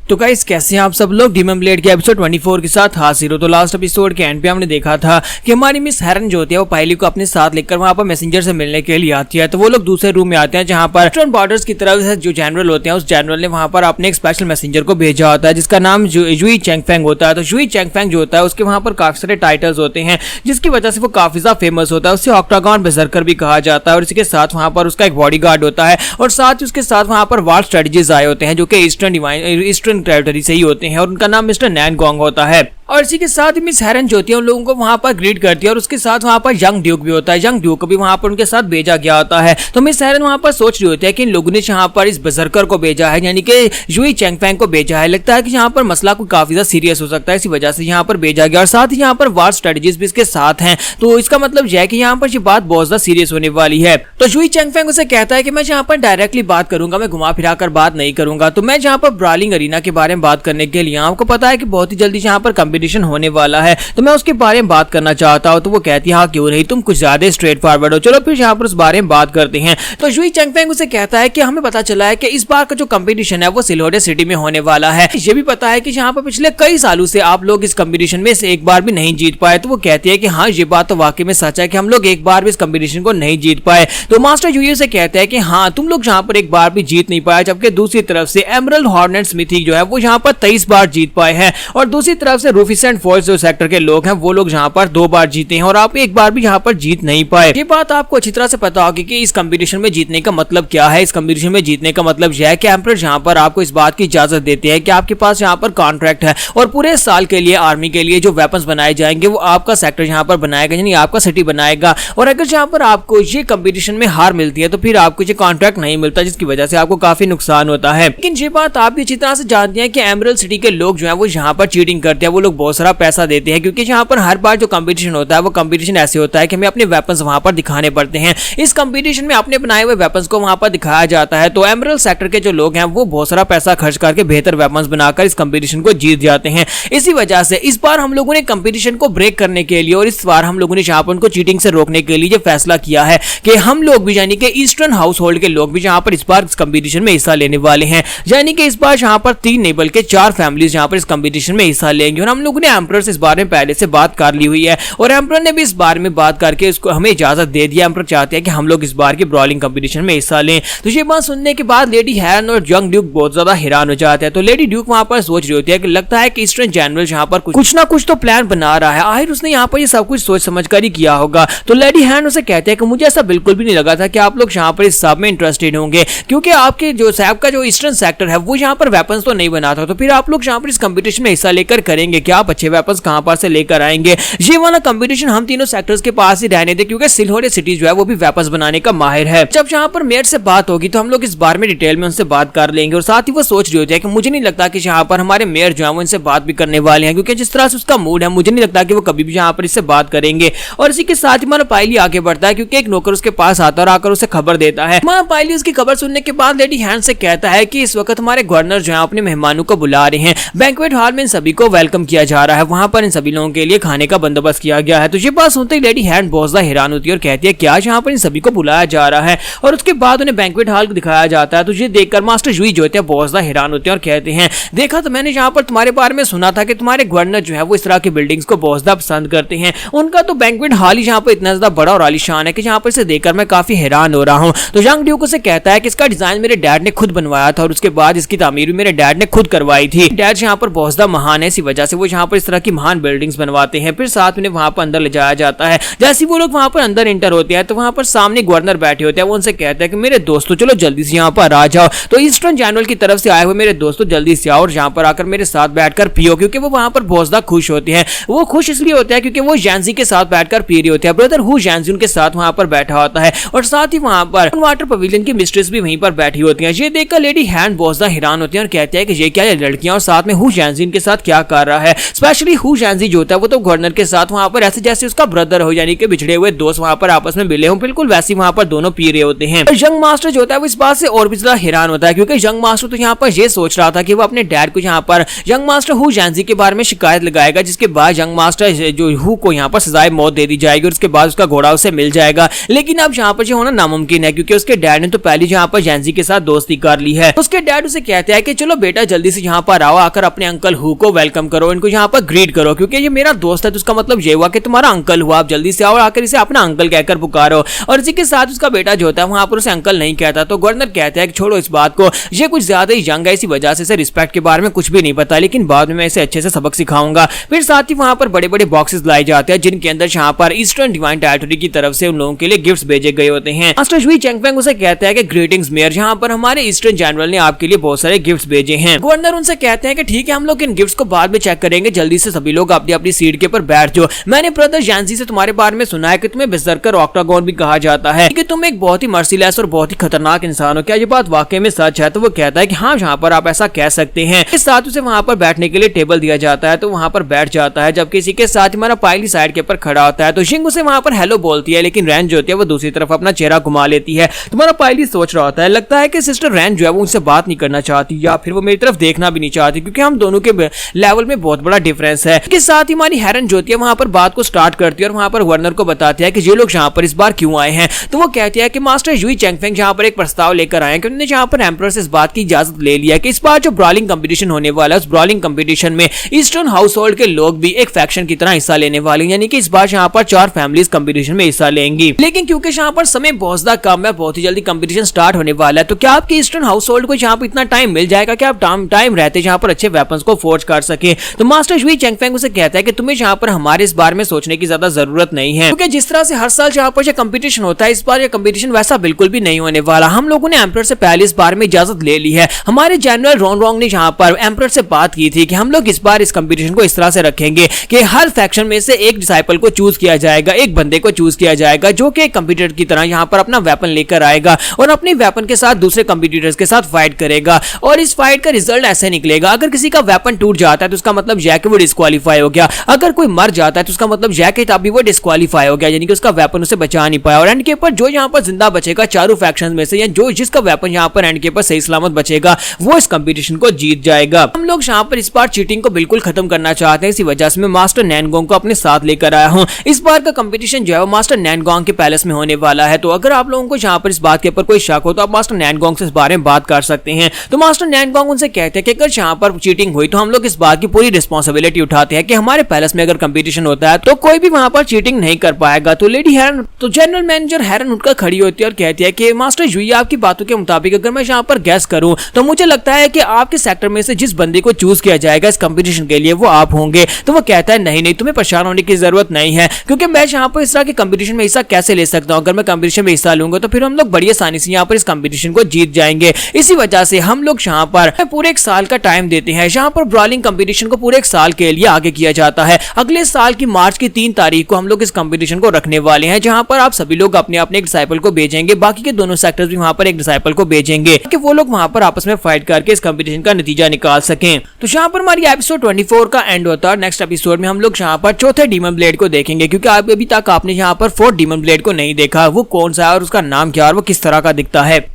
तो गाइस कैसे हैं आप सब लोग। डीमन ब्लेड के एपिसोड 24 के साथ हाजिर हो। तो लास्ट एपिसोड के एंड पे हमने देखा था कि हमारी मिस हेरन जो होती है वो पायली को अपने साथ लेकर वहां पर मैसेंजर से मिलने के लिए आती है। तो वो लोग दूसरे रूम में आते हैं जहां पर वेस्टर्न बॉर्डर्स की तरफ से जो जनरल होते हैं उस जनरल ने वहां पर अपने एक स्पेशल मैसेंजर को भेजा होता है जिसका नाम जुई चेंगफेंग होता है। तो जुई चेंगफेंग जो होता है उसके वहां पर काफी सारे टाइटल्स होते हैं जिसकी वजह से वो काफी ज्यादा फेमस होता है। उसे ऑक्टागन बर्सर्कर भी कहा जाता है और इसके साथ वहां पर उसका एक बॉडीगार्ड होता है और साथ ही उसके साथ वहां पर वार स्ट्रेटजीज आए होते हैं जो कि ईस्टर्न टेरिटरी से ही होते हैं और उनका नाम मिस्टर नैन गोंग होता है। और इसी के साथ ही मिस हेरन जो होती है उन लोगों को वहां पर ग्रीट करती है और उसके साथ वहां पर यंग ड्यूक भी होता है। यंग ड्यूक को भी वहां पर उनके साथ भेजा गया होता है। तो मिस हेरन वहां पर सोच रही होती है कि इन लोगों ने यहाँ पर इस बर्सर्कर को भेजा है यानी कि जुई चेंगफेंग को भेजा है। लगता है कि यहाँ पर मसला को काफी ज्यादा सीरियस हो सकता है, इसी वजह से यहाँ पर भेजा गया और साथ ही यहाँ पर वार स्ट्रेटजीज भी इसके साथ हैं। तो इसका मतलब यह है कि यहाँ पर ये बात बहुत ज्यादा सीरियस होने वाली है। तो जुई चेंगफेंग उसे कहता है कि मैं यहाँ पर डायरेक्टली बात करूंगा, मैं घुमा फिरा कर बात नहीं करूंगा। तो मैं यहाँ पर ब्रालिंग अरीना के बारे में बात करने के लिए आपको पता है कि बहुत ही जल्दी यहाँ पर कंपटीशन होने वाला है, तो मैं उसके बारे में बात करना चाहता हूं। तो वो कहती है हाँ क्यों नहीं, तुम कुछ ज्यादा स्ट्रेट फॉरवर्ड हो, चलो फिर यहाँ पर उस बारे में बात करते हैं। तो जुई चेंगफेंग उसे कहता है कि हमें पता चला है कि इस बार का जो कंपटीशन है वो सिलहोडे सिटी में होने वाला है। ये भी पता है कि यहाँ पर पिछले कई सालों से आप लोग इस कंपटीशन में से एक बार भी नहीं जीत पाए। तो वो कहती है कि हाँ ये बात तो वाकई में सच है कि हम लोग एक बार भी इस कंपटीशन को नहीं जीत पाए। तो मास्टर यूई से कहता है कि हाँ तुम लोग यहाँ पर एक बार भी जीत नहीं पाए, जबकि दूसरी तरफ से एमरल्ड हॉर्नेट स्मिथी जो है वो यहाँ पर 23 बार जीत पाए हैं और दूसरी तरफ से रूफिसेंट फॉल्स जो सेक्टर के लोग हैं वो लोग यहाँ पर 2 बार जीते हैं और आप एक बार भी यहाँ पर जीत नहीं पाए। ये बात आपको अच्छी तरह से पता होगी कि इस कंपटीशन में जीतने का मतलब क्या है। इस कंपटीशन में जीतने का मतलब यह है कि एम्परर यहाँ पर आपको इस बात की इजाजत देते हैं कि आपके पास यहाँ पर कॉन्ट्रैक्ट है और पूरे साल के लिए आर्मी के लिए जो वेपन्स बनाए जाएंगे वो आपका सेक्टर यहाँ पर बनाएगा यानी आपका सिटी बनाएगा। और अगर यहाँ पर आपको ये कंपटीशन में हार मिलती है तो फिर आपको ये कॉन्ट्रैक्ट नहीं मिलता, जिसकी वजह से आपको काफी नुकसान होता है। लेकिन ये बात आप भी अच्छी तरह से जानते हैं कि एमरल्ड सिटी के लोग जो है वो यहाँ पर चीटिंग करते हैं, वो लोग बहुत सारा पैसा देते हैं क्योंकि यहाँ पर हर बार जो कंपटीशन होता है वो कंपटीशन ऐसे होता है कि हमें अपने वेपन्स वहां पर दिखाने पड़ते हैं। इस कंपटीशन में अपने बनाए हुए वेपन्स को वहां पर दिखाया जाता है। तो एमरल्ड सेक्टर के जो लोग हैं वो बहुत सारा पैसा खर्च करके बेहतर वेपन्स बनाकर इस कंपटीशन को जीत जाते हैं। इसी वजह से इस बार हम लोगों ने कंपटीशन को ब्रेक करने के लिए और इस बार हम लोगों ने यहाँ पर उनको चीटिंग से रोकने के लिए फैसला किया है कि हम लोग भी यानी कि ईस्टर्न हाउस होल्ड के लोग भी यहाँ पर इस बार इस कंपटीशन में हिस्सा लेने वाले हैं। यानी कि इस बार यहाँ पर 3 नहीं बल्कि 4 फैमिलीज यहाँ पर इस कंपटीशन में हिस्सा लेंगे और हम लोगों ने एम्परर से इस बारे में पहले से बात कर ली हुई है और एम्परर ने भी इस बारे में बात करके उसको हमें इजाजत दे दिया। एम्परर चाहते हैं कि हम लोग इस बार की ब्रॉलिंग कंपटीशन में हिस्सा लें। तो ये बात सुनने के बाद लेडी हेरन और यंग ड्यूक बहुत ज्यादा हैरान हो जाते हैं। तो लेडी ड्यूक वहां पर सोच रही होती है कि लगता है कि ईस्टर्न जनरल यहाँ पर कुछ ना कुछ तो प्लान बना रहा है, आखिर उसने यहाँ पर ये सब कुछ सोच समझ कर ही किया होगा। तो लेडी हेरन उसे कहते हैं कि मुझे ऐसा बिल्कुल भी नहीं लगा था कि आप लोग यहाँ पर इस सब में इंटरेस्टेड होंगे क्योंकि आपके जो साहब का जो ईस्टर्न सेक्टर है वो यहाँ पर वेपन्स तो नहीं बनाता, तो फिर आप लोग यहाँ पर इस कंपटीशन में हिस्सा लेकर करेंगे क्या? आप अच्छे वेपन्स कहां पर से लेकर आएंगे? ये वाला कंपटीशन हम तीनों सेक्टर्स के पास ही रहने दे क्योंकि सिलहोडे सिटी जो है वो भी वेपन्स बनाने का माहिर है। जब यहाँ पर मेयर से बात होगी तो हम लोग इस बारे में डिटेल में उनसे बात कर लेंगे और साथ ही वो सोच रही होती है कि मुझे नहीं लगता कि यहाँ पर हमारे मेयर जो है वो इनसे बात भी करने वाले हैं क्योंकि जिस तरह से उसका मूड है मुझे नहीं लगता कि वो कभी भी यहाँ पर इससे बात करेंगे। और इसी के साथ ही हमारा पायली आगे बढ़ता है क्योंकि एक नौकर उसके पास आता है और आकर उसे खबर देता है। हमारा पायली उसकी खबर सुनने के बाद लेडी हैंड से कहता है कि इस वक्त हमारे गवर्नर जो है अपने मेहमानों को बुला रहे हैं, बैंक्वेट हॉल में इन सभी को वेलकम किया जा रहा है, वहां पर इन सभी लोगों के लिए खाने का बंदोबस्त किया गया है। तो ये बात सुनते ही लेडी हैंड बहुत ज्यादा हैरान होती है और कहती है क्या यहाँ पर इन सभी को बुलाया जा रहा है? और उसके बाद उन्हें बैंक्वेट हॉल को दिखाया जाता है। तो ये देखकर मास्टर जुई जो होते हैं बहुत ज्यादा हैरान होते हैं और कहते हैं देखा तो मैंने यहाँ पर तुम्हारे बारे में सुना था कि तुम्हारे गवर्नर जो है वो इस तरह की बिल्डिंग्स को बहुत ज्यादा पसंद करते हैं, उनका तो बैंक्वेट हॉल ही यहाँ पर इतना ज्यादा बड़ा और आलीशान है कि यहाँ पर इसे देखकर मैं काफी हैरान हो रहा हूँ। तो यंग ड्यूक उसे कहता है कि इसका डिजाइन मेरे डैड ने खुद बनवाया था और उसके बाद इसकी तामीर भी मेरे डैड ने खुद करवाई थी। डैड यहाँ पर बहुत ज्यादा महान है, इसी वजह से वो यहाँ पर इस तरह की महान बिल्डिंग्स बनवाते हैं। फिर साथ में वहां पर अंदर ले जाया जाता है। जैसे वो लोग वहां पर अंदर इंटर होते हैं तो वहां पर सामने गवर्नर बैठे होते हैं। वो उनसे कहते हैं कि मेरे दोस्तों चलो जल्दी से यहाँ पर आ जाओ। तो ईस्टर्न जनरल की तरफ से आए हुए मेरे दोस्तों जल्दी से आओ और यहाँ पर आकर मेरे साथ बैठकर पियो, क्योंकि वो वहां पर बहुत ज्यादा खुश होते हैं। वो खुश इसलिए होते हैं क्योंकि वो जैंजी के साथ बैठकर पी रहे होते हैं। ब्रदर हु जैंजी उनके साथ वहां पर बैठा होता है और साथ ही वहां पर वाटर पवेलियन की मिस्ट्रेस भी वहीं पर बैठी होती है। ये देखकर लेडी हैंड बहुत ज्यादा हैरान होती है और कहते हैं कि ये क्या है लड़कियां और साथ में हु जैंजी इनके साथ क्या कर रहा है। स्पेशली हु जैंजी जो होता है वो तो गवर्नर के साथ वहां पर ऐसे जैसे उसका ब्रदर हो यानी कि बिछड़े हुए दोस्त वहां पर आपस में मिले हो, बिल्कुल वैसे वहां पर दोनों पी रहे होते हैं। यंग मास्टर जो होता है वो इस बात से और भी ज्यादा हैरान होता है क्योंकि यंग मास्टर तो यहाँ पर ये सोच रहा था कि वो अपने डैड को यहाँ पर यंग मास्टर हु जैंजी के बारे में शिकायत लगाएगा, जिसके बाद यंग मास्टर जो हु को यहाँ पर सजाए मौत दे दी जाएगी और उसके बाद उसका घोड़ा उसे मिल जाएगा। लेकिन अब यहाँ पर जो होना नामुमकिन है क्योंकि उसके डैड ने तो पहले यहाँ पर जैंजी के साथ दोस्ती कर ली है। उसके डैड उसे कहते हैं कि चलो बेटा बेटा जल्दी से यहाँ पर आओ, आकर अपने अंकल हु को वेलकम करो, इनको यहाँ पर ग्रीट करो, क्योंकि ये मेरा दोस्त है तो उसका मतलब ये हुआ कि तुम्हारा अंकल हुआ, आप जल्दी से आओ, आकर इसे अपना अंकल कहकर पुकारो। और इसी के साथ उसका बेटा जो होता है वहां पर उसे अंकल नहीं कहता, तो गवर्नर कहता है कि छोड़ो इस बात को, ये कुछ ज्यादा ही यंग है, इसी वजह से इसे रिस्पेक्ट के बारे में कुछ भी नहीं पता, लेकिन बाद में मैं इसे अच्छे से सबक सिखाऊंगा। फिर साथ ही वहां पर बड़े बड़े बॉक्सेस लाए जाते हैं जिनके अंदर यहाँ पर ईस्टर्न डिवाइन टेरिटरी की तरफ से उन लोगों के लिए गिफ्ट्स भेजे गए होते हैं। मास्टर जुई चेंगफेंग उसे कहता है कि ग्रीटिंग्स मेयर, यहाँ पर हमारे ईस्टर्न जनरल ने आपके लिए बहुत सारे गिफ्ट्स भेजे हैं। गवर्नर उनसे कहते हैं कि ठीक है, हम लोग इन गिफ्ट्स को बाद में चेक करेंगे, जल्दी से सभी लोग अपनी अपनी सीट के ऊपर बैठ जाओ। मैंने ब्रदर जैंसी से तुम्हारे बारे में सुना है कि तुम्हें बेसरकर ऑक्टागोन भी कहा जाता है, कि तुम एक बहुत ही मर्सीलेस और बहुत ही खतरनाक इंसान हो, क्या ये बात वाकई में सच है? तो वो कहता है कि हाँ, यहाँ पर आप ऐसा कह सकते हैं। इस साथ उसे वहाँ पर बैठने के लिए टेबल दिया जाता है, तो वहाँ पर बैठ जाता है, जबकि इसी के साथ हमारा पायली साइड के ऊपर खड़ा होता है। तो शिंग उसे वहाँ पर हेलो बोलती है, लेकिन रैन जो होती है वो दूसरी तरफ अपना चेहरा घुमा लेती है। तुम्हारा पायली सोच रहा होता है, लगता है कि सिस्टर रैन जो है वो उनसे बात नहीं करना चाहती, या फिर वो मेरी तरफ देखना भी नहीं चाहती, क्योंकि हम दोनों के लेवल में बहुत बड़ा डिफरेंस है। इसके साथ ही हमारी हेरन जो होती है वहाँ पर बात को स्टार्ट करती है और वहाँ पर गवर्नर को बताती है कि ये लोग यहाँ पर इस बार क्यों आए हैं। तो वो कहती है कि मास्टर जुई चेंगफेंग यहाँ पर एक प्रस्ताव लेकर आए हैं कि उन्होंने यहाँ पर एम्परर से इस बात की इजाजत ले लिया कि इस बार जो ब्रॉलिंग कंपटीशन होने वाला है, उस ब्रॉलिंग कंपटीशन में ईस्टर्न हाउस होल्ड के लोग भी एक फैक्शन की तरह हिस्सा लेने वाले हैं, यानी कि इस बार यहाँ पर 4 फैमिलीज कंपटीशन में हिस्सा लेंगी। लेकिन क्योंकि यहाँ पर समय बहुत ज्यादा कम है, बहुत ही जल्दी कंपटीशन स्टार्ट होने वाला है, तो क्या आपके ईस्टर्न हाउस होल्ड को यहाँ पर इतना टाइम मिल जाएगा कि आप टाइम रहते यहाँ पर अच्छे वेपन्स को फोर्ज कर सके? तो मास्टर जुई चेंगफेंग उसे कहता है कि तुम्हें यहाँ पर हमारे इस बारे में सोचने की ज्यादा जरूरत नहीं है, क्योंकि जिस तरह से हर साल यहाँ पर कंपटीशन होता है, इस बार ये कंपटीशन वैसा बिल्कुल भी नहीं होने वाला। हम लोगों ने एम्परर से पहले इस बार में इजाजत ले ली है। हमारे जनरल रॉन रॉन्ग ने यहाँ पर एम्परर से बात की थी कि हम लोग इस बार इस कंपटीशन को इस तरह से रखेंगे कि हर फैक्शन में से एक डिसाइपल को चूज किया जाएगा, एक बंदे को चूज किया जाएगा जो कि एक कंप्यूटर की तरह यहाँ पर अपना वेपन लेकर आएगा और अपने वेपन के साथ दूसरे कंप्यूटर्स के साथ फाइट करेगा। और इस फाइट का रिजल्ट ऐसे निकलेगा, अगर किसी का वेपन टूट जाता है तो उसका मतलब यह कि वो डिस्क्वालीफाई हो गया, अगर कोई मर जाता है तो उसका मतलब यह कि तभी वो डिस्क्वालीफाई हो गया, यानी कि उसका वेपन उसे बचा नहीं पाया। और एंड के ऊपर जो यहाँ पर जिंदा बचेगा चारों फैक्शन में से, या जो जिसका वेपन यहाँ पर एंड के ऊपर सही सलामत बचेगा, वो इस कंपटीशन को जीत जाएगा। हम लोग यहाँ पर इस बार चीटिंग को बिल्कुल खत्म करना चाहते हैं, इसी वजह से मैं मास्टर नैनगोंग को अपने साथ लेकर आया हूँ। इस बार का कंपटीशन जो है वो मास्टर नैनगोंग के पैलेस में होने वाला है, तो अगर आप लोगों को यहाँ पर इस बात के ऊपर कोई शक हो तो आप मास्टर नैनगोंग से इस बारे में बात कर सकते हैं। तो मास्टर नैनगोंग उनसे कहते हैं कि अगर यहाँ पर चीटिंग हुई तो हम लोग इस बात की पूरी रिस्पॉन्सिबिलिटी उठाते हैं कि हमारे पैलेस में अगर कंपटीशन होता है तो कोई भी वहां पर चीटिंग नहीं कर पाएगा। तो लेडी हेरन, तो जनरल मैनेजर हेरन उठकर खड़ी होती है और कहती है कि मास्टर जुई, आपकी बातों के मुताबिक अगर मैं यहाँ पर गैस करूं तो मुझे लगता है कि आपके सेक्टर में से जिस बंदे को चूज किया जाएगा इस कंपटीशन के लिए वो आप होंगे। तो वो कहता है नहीं नहीं, तुम्हें परेशान होने की जरूरत नहीं है, क्योंकि मैं यहाँ पर इस तरह के कंपटीशन में हिस्सा कैसे ले सकता हूँ। अगर मैं कंपटीशन में हिस्सा लूंगा तो फिर हम लोग बड़ी आसानी से यहाँ पर इस कंपटीशन को जीत जाएंगे। इसी वजह से हम लोग यहाँ पर पूरे 1 साल का टाइम देते हैं। यहाँ पर ब्रॉलिंग कंपटीशन को पूरे 1 साल के लिए आगे किया जाता है। अगले साल की मार्च की 3 तारीख को हम लोग इस कंपटीशन को रखने वाले हैं, जहां पर आप सभी लोग अपने अपने एक डिसाइपल को भेजेंगे, बाकी के दोनों सेक्टर्स भी वहां पर एक डिसाइपल को भेजेंगे कि वो लोग वहां पर आपस में फाइट करके इस कंपटीशन का नतीजा निकाल सकें। तो यहाँ पर हमारी एपिसोड 24 का एंड होता है। नेक्स्ट एपिसोड में हम लोग यहाँ पर चौथे डीमन ब्लेड को देखेंगे, क्योंकि अभी तक आपने यहाँ पर 4th डीमन ब्लेड को नहीं देखा, वो कौन सा है और उसका नाम क्या और वो किस तरह का दिखता है।